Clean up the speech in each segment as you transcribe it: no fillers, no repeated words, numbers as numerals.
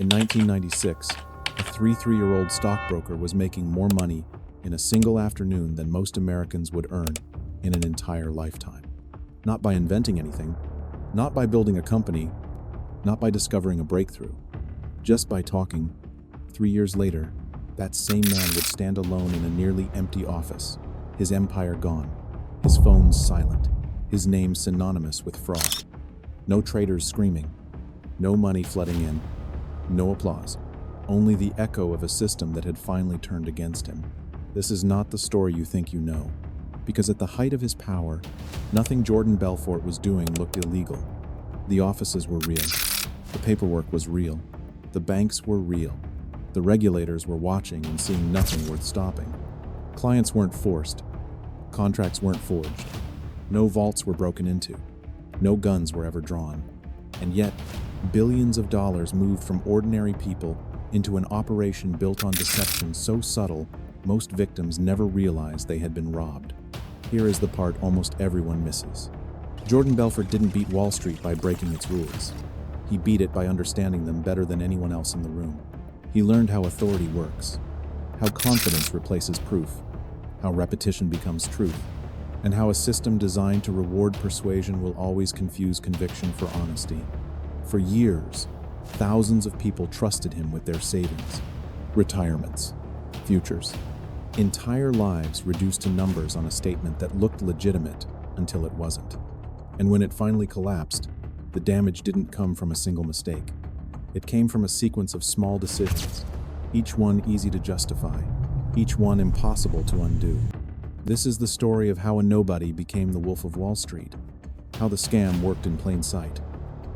In 1996, a 33-year-old stockbroker was making more money in a single afternoon than most Americans would earn in an entire lifetime. Not by inventing anything, not by building a company, not by discovering a breakthrough, just by talking. 3 years later, that same man would stand alone in a nearly empty office, his empire gone, his phones silent, his name synonymous with fraud. No traders screaming, no money flooding in, no applause, only the echo of a system that had finally turned against him. This is not the story you think you know, because at the height of his power, nothing Jordan Belfort was doing looked illegal. The offices were real, the paperwork was real, the banks were real, the regulators were watching and seeing nothing worth stopping. Clients weren't forced, contracts weren't forged, no vaults were broken into, no guns were ever drawn, and yet billions of dollars moved from ordinary people into an operation built on deception so subtle most victims never realized they had been robbed. Here is the part almost everyone misses. Jordan Belfort didn't beat Wall Street by breaking its rules. He beat it by understanding them better than anyone else in the room. He learned how authority works, how confidence replaces proof, how repetition becomes truth, and how a system designed to reward persuasion will always confuse conviction for honesty. For years, thousands of people trusted him with their savings, retirements, futures. Entire lives reduced to numbers on a statement that looked legitimate until it wasn't. And when it finally collapsed, the damage didn't come from a single mistake. It came from a sequence of small decisions, each one easy to justify, each one impossible to undo. This is the story of how a nobody became the Wolf of Wall Street, how the scam worked in plain sight,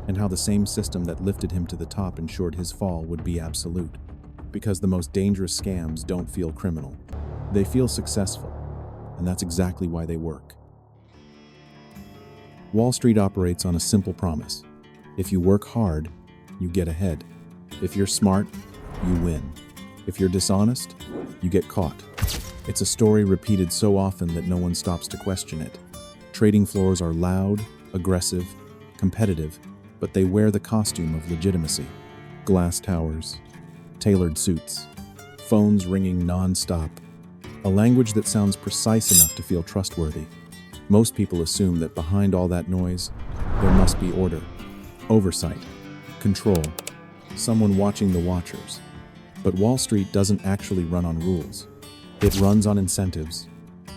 and how the same system that lifted him to the top ensured his fall would be absolute. Because the most dangerous scams don't feel criminal. They feel successful, and that's exactly why they work. Wall Street operates on a simple promise. If you work hard, you get ahead. If you're smart, you win. If you're dishonest, you get caught. It's a story repeated so often that no one stops to question it. Trading floors are loud, aggressive, competitive, but they wear the costume of legitimacy. Glass towers, tailored suits, phones ringing non-stop, a language that sounds precise enough to feel trustworthy. Most people assume that behind all that noise, there must be order, oversight, control, someone watching the watchers. But Wall Street doesn't actually run on rules. It runs on incentives.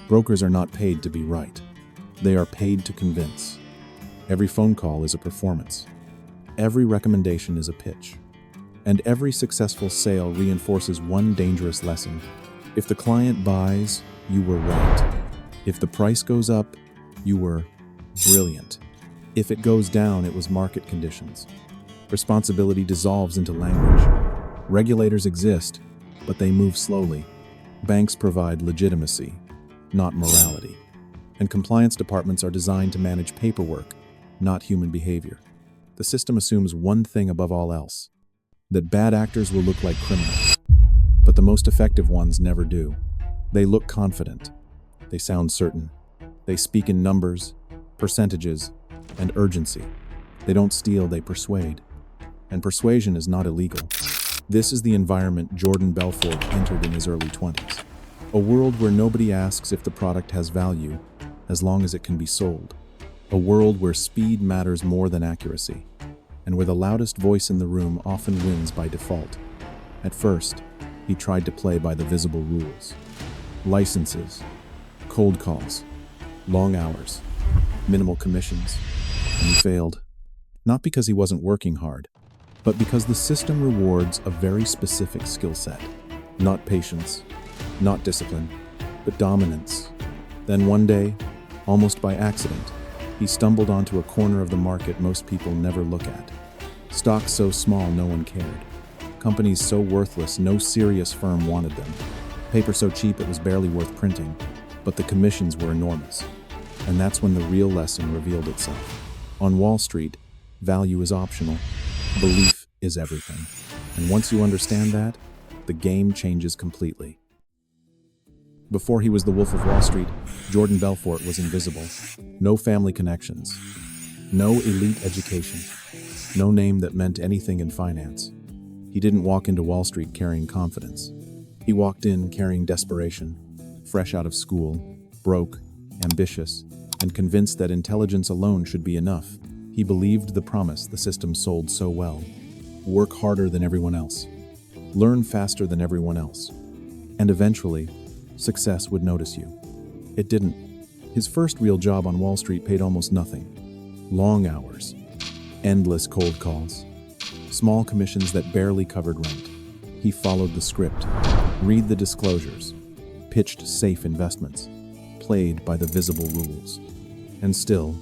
Brokers are not paid to be right. They are paid to convince. Every phone call is a performance. Every recommendation is a pitch. And every successful sale reinforces one dangerous lesson. If the client buys, you were right. If the price goes up, you were brilliant. If it goes down, it was market conditions. Responsibility dissolves into language. Regulators exist, but they move slowly. Banks provide legitimacy, not morality. And compliance departments are designed to manage paperwork, not human behavior. The system assumes one thing above all else, that bad actors will look like criminals. But the most effective ones never do. They look confident. They sound certain. They speak in numbers, percentages, and urgency. They don't steal, they persuade. And persuasion is not illegal. This is the environment Jordan Belfort entered in his early 20s. A world where nobody asks if the product has value, as long as it can be sold. A world where speed matters more than accuracy, and where the loudest voice in the room often wins by default. At first, he tried to play by the visible rules. Licenses, cold calls, long hours, minimal commissions, and he failed. Not because he wasn't working hard, but because the system rewards a very specific skill set. Not patience, not discipline, but dominance. Then one day, almost by accident, he stumbled onto a corner of the market most people never look at. Stocks so small no one cared. Companies so worthless no serious firm wanted them. Paper so cheap it was barely worth printing, but the commissions were enormous. And that's when the real lesson revealed itself. On Wall Street, value is optional. Belief is everything. And once you understand that, the game changes completely. Before he was the Wolf of Wall Street, Jordan Belfort was invisible. No family connections. No elite education. No name that meant anything in finance. He didn't walk into Wall Street carrying confidence. He walked in carrying desperation, fresh out of school, broke, ambitious, and convinced that intelligence alone should be enough. He believed the promise the system sold so well. Work harder than everyone else. Learn faster than everyone else. And eventually, success would notice you. It didn't. His first real job on Wall Street paid almost nothing. Long hours. Endless cold calls. Small commissions that barely covered rent. He followed the script. Read the disclosures. Pitched safe investments. Played by the visible rules. And still,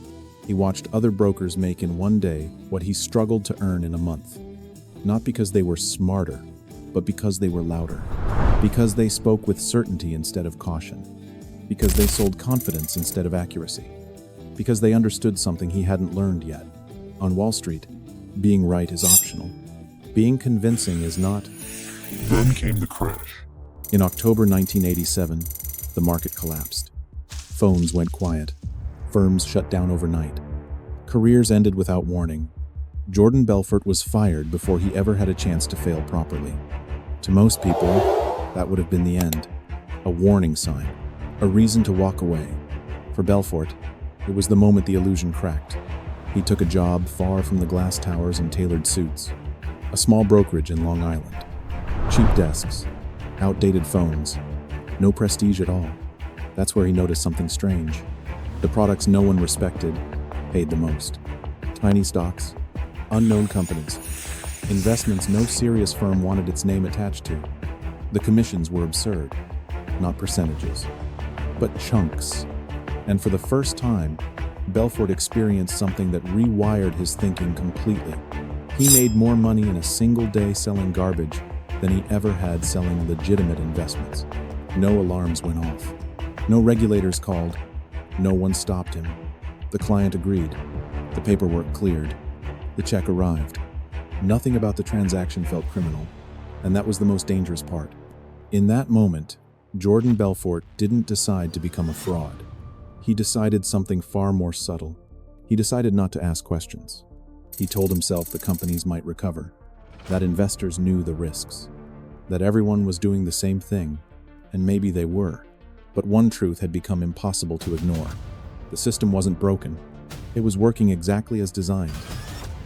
he watched other brokers make in one day what he struggled to earn in a month. Not because they were smarter, but because they were louder. Because they spoke with certainty instead of caution. Because they sold confidence instead of accuracy. Because they understood something he hadn't learned yet. On Wall Street, being right is optional. Being convincing is not. Then came the crash. In October 1987, the market collapsed. Phones went quiet. Firms shut down overnight. Careers ended without warning. Jordan Belfort was fired before he ever had a chance to fail properly. To most people, that would have been the end. A warning sign. A reason to walk away. For Belfort, it was the moment the illusion cracked. He took a job far from the glass towers and tailored suits. A small brokerage in Long Island. Cheap desks. Outdated phones. No prestige at all. That's where he noticed something strange. The products no one respected paid the most. Tiny stocks. Unknown companies. Investments no serious firm wanted its name attached to. The commissions were absurd. Not percentages, but chunks. And for the first time, Belfort experienced something that rewired his thinking completely. He made more money in a single day selling garbage than he ever had selling legitimate investments. No alarms went off. No regulators called. No one stopped him. The client agreed. The paperwork cleared. The check arrived. Nothing about the transaction felt criminal, and that was the most dangerous part. In that moment, Jordan Belfort didn't decide to become a fraud. He decided something far more subtle. He decided not to ask questions. He told himself the companies might recover, that investors knew the risks, that everyone was doing the same thing, and maybe they were. But one truth had become impossible to ignore. The system wasn't broken. It was working exactly as designed,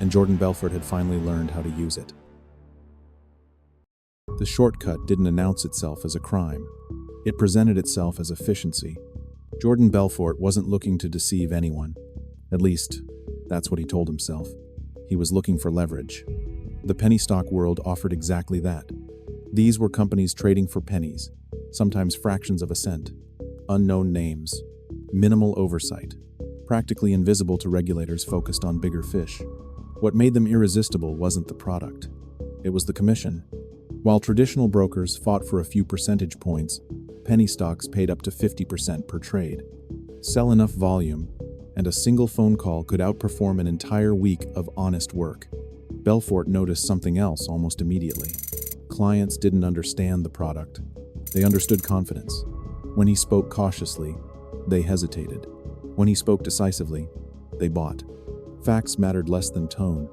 and Jordan Belfort had finally learned how to use it. The shortcut didn't announce itself as a crime. It presented itself as efficiency. Jordan Belfort wasn't looking to deceive anyone. At least, that's what he told himself. He was looking for leverage. The penny stock world offered exactly that. These were companies trading for pennies, sometimes fractions of a cent. Unknown names. Minimal oversight. Practically invisible to regulators focused on bigger fish. What made them irresistible wasn't the product. It was the commission. While traditional brokers fought for a few percentage points, penny stocks paid up to 50% per trade. Sell enough volume, and a single phone call could outperform an entire week of honest work. Belfort noticed something else almost immediately. Clients didn't understand the product. They understood confidence. When he spoke cautiously, they hesitated. When he spoke decisively, they bought. Facts mattered less than tone.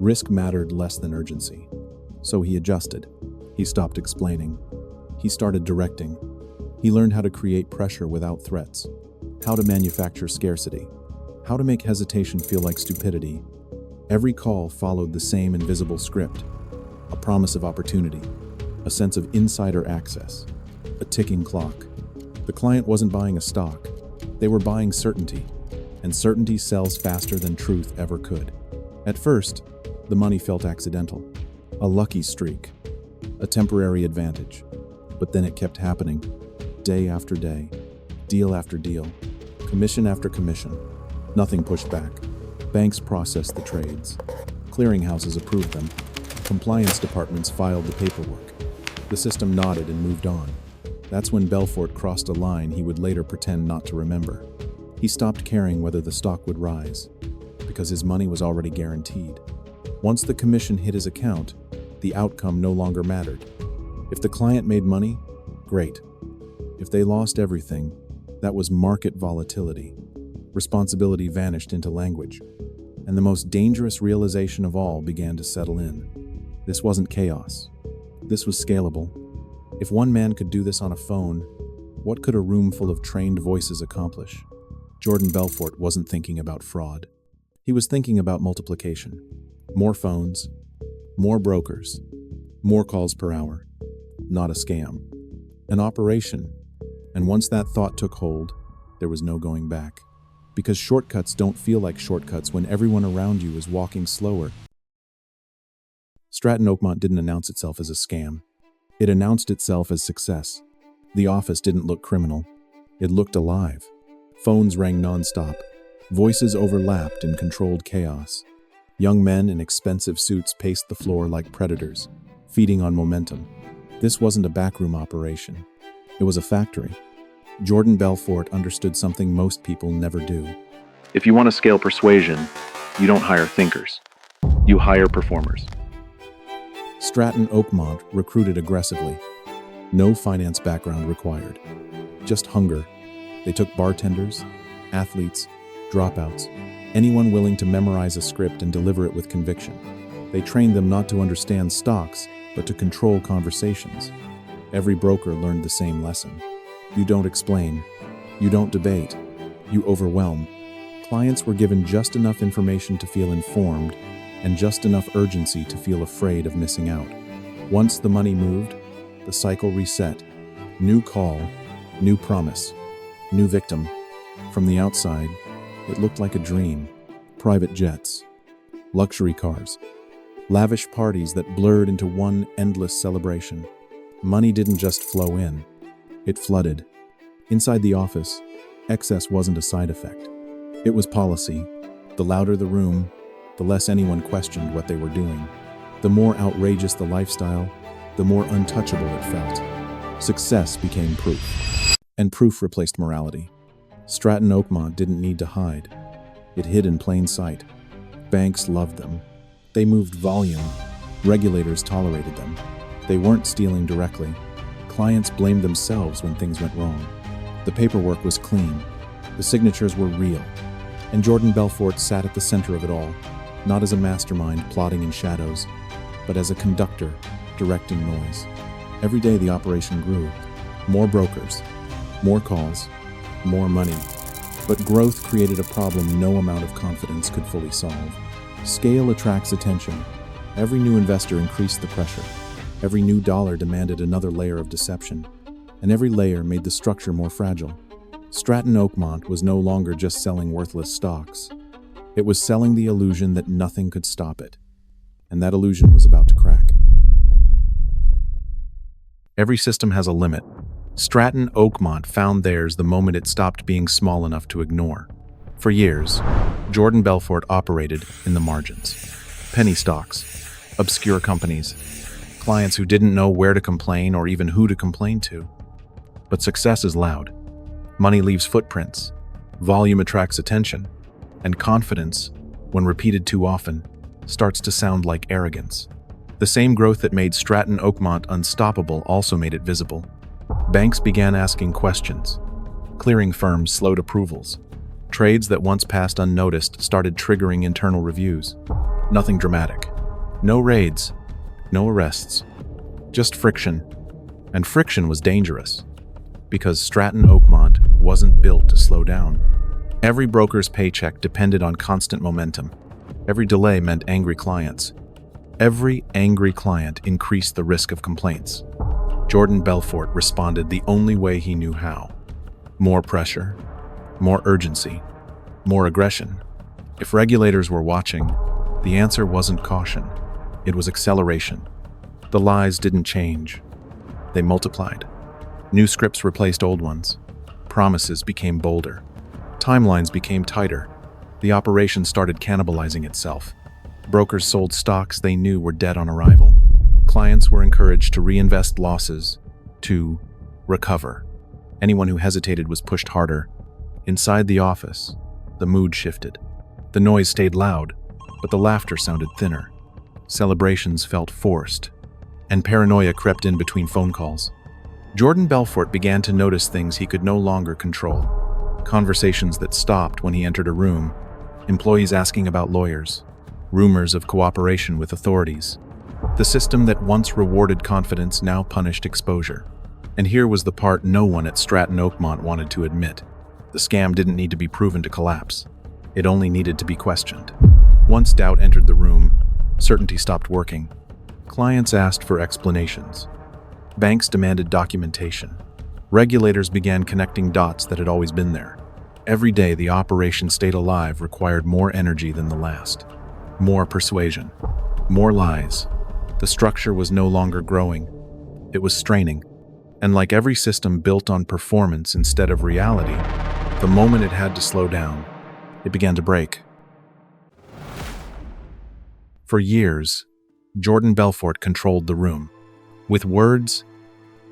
Risk mattered less than urgency. So he adjusted. He stopped explaining. He started directing. He learned how to create pressure without threats, how to manufacture scarcity, how to make hesitation feel like stupidity. Every call followed the same invisible script, a promise of opportunity, a sense of insider access, a ticking clock. The client wasn't buying a stock. They were buying certainty, and certainty sells faster than truth ever could. At first, the money felt accidental, a lucky streak, a temporary advantage. But then it kept happening, day after day, deal after deal, commission after commission. Nothing pushed back. Banks processed the trades. Clearinghouses approved them. Compliance departments filed the paperwork. The system nodded and moved on. That's when Belfort crossed a line he would later pretend not to remember. He stopped caring whether the stock would rise, because his money was already guaranteed. Once the commission hit his account, the outcome no longer mattered. If the client made money, great. If they lost everything, that was market volatility. Responsibility vanished into language, and the most dangerous realization of all began to settle in. This wasn't chaos. This was scalable. If one man could do this on a phone, what could a room full of trained voices accomplish? Jordan Belfort wasn't thinking about fraud. He was thinking about multiplication. More phones, more brokers, more calls per hour. Not a scam. An operation. And once that thought took hold, there was no going back. Because shortcuts don't feel like shortcuts when everyone around you is walking slower. Stratton Oakmont didn't announce itself as a scam. It announced itself as success. The office didn't look criminal. It looked alive. Phones rang nonstop. Voices overlapped in controlled chaos. Young men in expensive suits paced the floor like predators, feeding on momentum. This wasn't a backroom operation. It was a factory. Jordan Belfort understood something most people never do. If you want to scale persuasion, you don't hire thinkers. You hire performers. Stratton Oakmont recruited aggressively. No finance background required. Just hunger. They took bartenders, athletes, dropouts, anyone willing to memorize a script and deliver it with conviction. They trained them not to understand stocks, but to control conversations. Every broker learned the same lesson. You don't explain. You don't debate. You overwhelm. Clients were given just enough information to feel informed and just enough urgency to feel afraid of missing out. Once the money moved, the cycle reset. New call, new promise, new victim. From the outside, it looked like a dream. Private jets, luxury cars, lavish parties that blurred into one endless celebration. Money didn't just flow in. It flooded. Inside the office, excess wasn't a side effect. It was policy. The louder the room, the less anyone questioned what they were doing. The more outrageous the lifestyle, the more untouchable it felt. Success became proof. And proof replaced morality. Stratton Oakmont didn't need to hide. It hid in plain sight. Banks loved them. They moved volume. Regulators tolerated them. They weren't stealing directly. Clients blamed themselves when things went wrong. The paperwork was clean. The signatures were real. And Jordan Belfort sat at the center of it all, not as a mastermind plotting in shadows, but as a conductor directing noise. Every day the operation grew. More brokers, more calls, more money. But growth created a problem no amount of confidence could fully solve. Scale attracts attention. Every new investor increased the pressure. Every new dollar demanded another layer of deception, and every layer made the structure more fragile. Stratton Oakmont was no longer just selling worthless stocks. It was selling the illusion that nothing could stop it, and that illusion was about to crack. Every system has a limit. Stratton Oakmont found theirs the moment it stopped being small enough to ignore. For years, Jordan Belfort operated in the margins. Penny stocks, obscure companies, clients who didn't know where to complain or even who to complain to. But success is loud. Money leaves footprints. Volume attracts attention. And confidence, when repeated too often, starts to sound like arrogance. The same growth that made Stratton Oakmont unstoppable also made it visible. Banks began asking questions. Clearing firms slowed approvals. Trades that once passed unnoticed started triggering internal reviews. Nothing dramatic. No raids. No arrests. Just friction. And friction was dangerous. Because Stratton Oakmont wasn't built to slow down. Every broker's paycheck depended on constant momentum. Every delay meant angry clients. Every angry client increased the risk of complaints. Jordan Belfort responded the only way he knew how. More pressure, more urgency, more aggression. If regulators were watching, the answer wasn't caution. It was acceleration. The lies didn't change. They multiplied. New scripts replaced old ones. Promises became bolder. Timelines became tighter. The operation started cannibalizing itself. Brokers sold stocks they knew were dead on arrival. Clients were encouraged to reinvest losses, to recover. Anyone who hesitated was pushed harder. Inside the office, the mood shifted. The noise stayed loud, but the laughter sounded thinner. Celebrations felt forced, and paranoia crept in between phone calls. Jordan Belfort began to notice things he could no longer control. Conversations that stopped when he entered a room, employees asking about lawyers, rumors of cooperation with authorities, The system that once rewarded confidence now punished exposure. And here was the part no one at Stratton Oakmont wanted to admit. The scam didn't need to be proven to collapse. It only needed to be questioned. Once doubt entered the room, certainty stopped working. Clients asked for explanations. Banks demanded documentation. Regulators began connecting dots that had always been there. Every day the operation stayed alive required more energy than the last. More persuasion. More lies. The structure was no longer growing. It was straining. And like every system built on performance instead of reality, the moment it had to slow down, it began to break. For years, Jordan Belfort controlled the room. With words,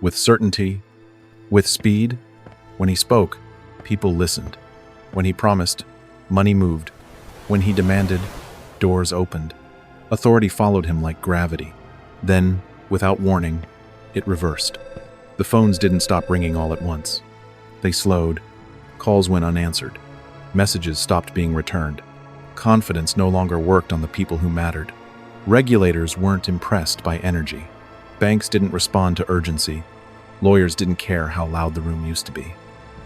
with certainty, with speed. When he spoke, people listened. When he promised, money moved. When he demanded, doors opened. Authority followed him like gravity. Then, without warning, it reversed. The phones didn't stop ringing all at once. They slowed. Calls went unanswered. Messages stopped being returned. Confidence no longer worked on the people who mattered. Regulators weren't impressed by energy. Banks didn't respond to urgency. Lawyers didn't care how loud the room used to be.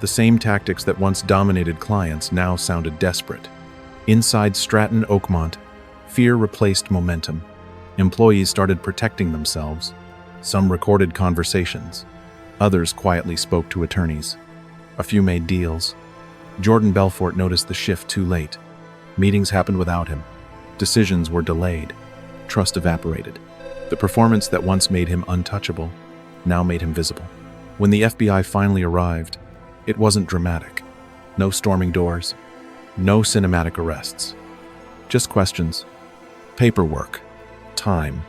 The same tactics that once dominated clients now sounded desperate. Inside Stratton Oakmont, fear replaced momentum. Employees started protecting themselves. Some recorded conversations. Others quietly spoke to attorneys. A few made deals. Jordan Belfort noticed the shift too late. Meetings happened without him. Decisions were delayed. Trust evaporated. The performance that once made him untouchable now made him visible. When the FBI finally arrived, it wasn't dramatic. No storming doors. No cinematic arrests. Just questions. Paperwork. Time.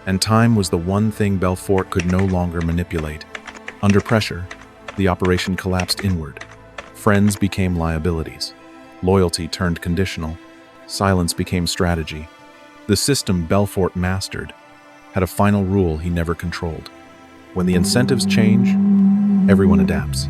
And time was the one thing Belfort could no longer manipulate. Under pressure, the operation collapsed inward. Friends became liabilities. Loyalty turned conditional. Silence became strategy. The system Belfort mastered had a final rule he never controlled. When the incentives change, everyone adapts.